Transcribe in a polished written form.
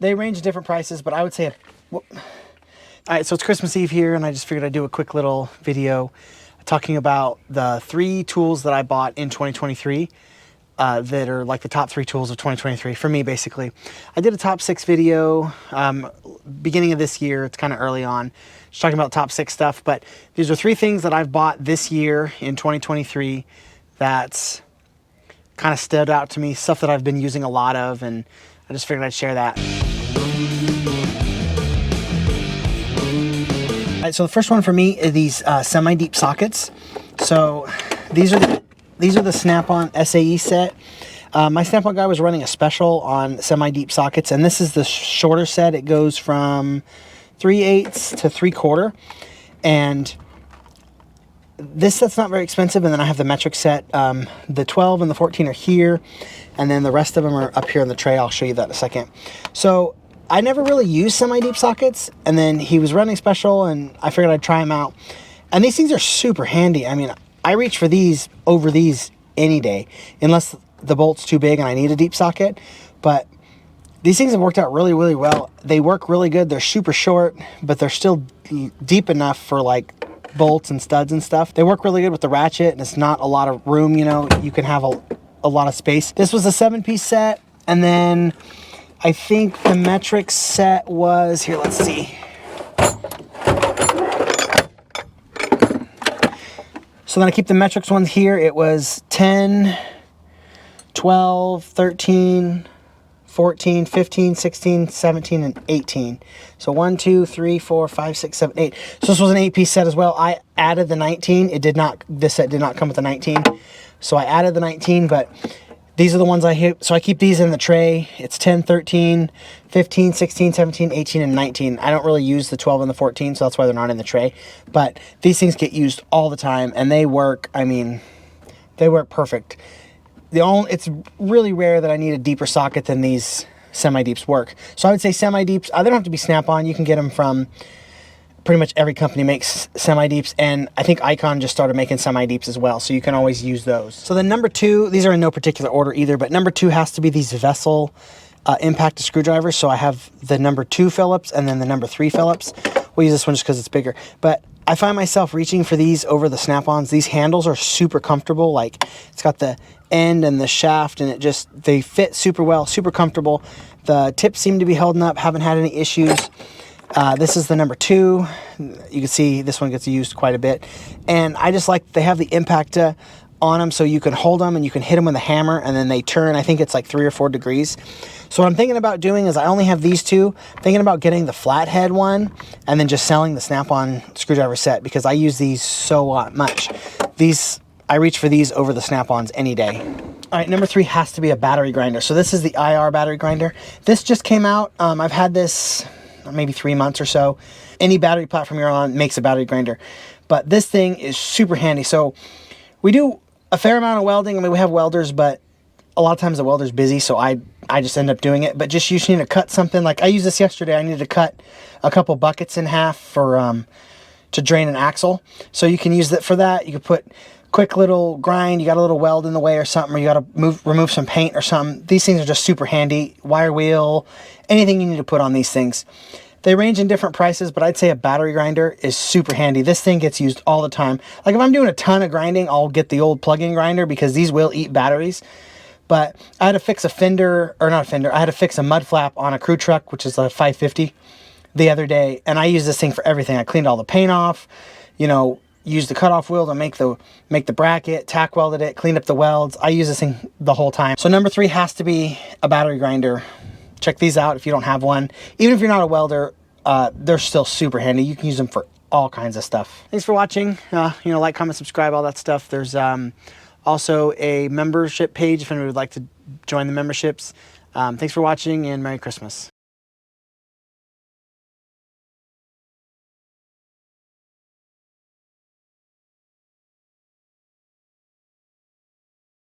They range in different prices, but I would say, all right, so it's Christmas Eve here, and I just figured I'd do a quick little video talking about the 3 tools that I bought in 2023 that are like the top 3 tools of 2023 for me, basically. I did a top 6 video beginning of this year. It's kind of early on, just talking about top 6 stuff, but these are 3 things that I've bought this year in 2023 that's kind of stood out to me, stuff that I've been using a lot of, and I just figured I'd share that. All right, so the first one for me is these Semideep Sockets. So these are the Snap-on SAE set. My Snap-on guy was running a special on Semideep Sockets, and this is the shorter set. It goes from 3/8 to 3/4, and this set's not very expensive. And then I have the metric set. The 12 and the 14 are here, and then the rest of them are up here in the tray. I'll show you that in a second. So I never really used Semideep Sockets, and then he was running special, and I figured I'd try them out. And these things are super handy. I mean, I reach for these over these any day, unless the bolt's too big and I need a deep socket. But these things have worked out really, really well. They work really good. They're super short, but they're still deep enough for like bolts and studs and stuff. They work really good with the ratchet, and it's not a lot of room, you know. You can have a lot of space. This was a 7-piece set, and then I think the metric set was, here, let's see. So then I keep the metrics ones here. It was 10, 12, 13, 14, 15, 16, 17, and 18. So 1, 2, 3, 4, 5, 6, 7, 8. So this was an 8-piece set as well. I added the 19. This set did not come with the 19. So I added the 19, but these are the ones I hit. So I keep these in the tray. It's 10, 13, 15, 16, 17, 18, and 19. I don't really use the 12 and the 14, so that's why they're not in the tray. But these things get used all the time, and they work, I mean, they work perfect. It's really rare that I need a deeper socket than these Semideeps work. So I would say Semideeps, they don't have to be Snap-on. You can get them from pretty much every company makes Semideeps, and I think Icon just started making Semideeps as well, so you can always use those. So then number 2, these are in no particular order either, but number 2 has to be these Vessel impact screwdrivers. So I have the number 2 Phillips and then the number 3 Phillips. We'll use this one just because it's bigger, but I find myself reaching for these over the Snap-ons. These handles are super comfortable. Like, it's got the end and the shaft, and they fit super well, super comfortable. The tips seem to be holding up, haven't had any issues. This is the number 2. You can see this one gets used quite a bit, and I just like they have the impact on them, so you can hold them and you can hit them with a hammer, and then they turn. I think it's like 3 or 4 degrees. So what I'm thinking about doing is I only have these 2. Thinking about getting the flathead one and then just selling the Snap-on screwdriver set, because I use these so much. I reach for these over the Snap-ons any day. All right, number 3 has to be a battery grinder. So this is the IR battery grinder. This just came out. I've had this maybe 3 months or so. Any battery platform you're on makes a battery grinder, but this thing is super handy. So we do a fair amount of welding. I mean, we have welders, but a lot of times the welder's busy, so I just end up doing it. But just usually need to cut something. Like I used this yesterday. I needed to cut a couple buckets in half for to drain an axle. So you can use that for that. You can put quick little grind. You got a little weld in the way or something, or you got to remove some paint or something. These things are just super handy. Wire wheel, anything you need to put on these things. They range in different prices, but I'd say a battery grinder is super handy. This thing gets used all the time. Like if I'm doing a ton of grinding, I'll get the old plug-in grinder because these will eat batteries. But I had to fix a fender, or not a fender, I had to fix a mud flap on a crew truck, which is a 550, the other day, and I use this thing for everything. I cleaned all the paint off, you know, used the cutoff wheel to make the bracket, tack welded it, cleaned up the welds. I use this thing the whole time. So number 3 has to be a battery grinder. Check these out if you don't have one. Even if you're not a welder, they're still super handy. You can use them for all kinds of stuff. Thanks for watching. You know, like, comment, subscribe, all that stuff. There's also a membership page if anyone would like to join the memberships. Thanks for watching, and Merry Christmas.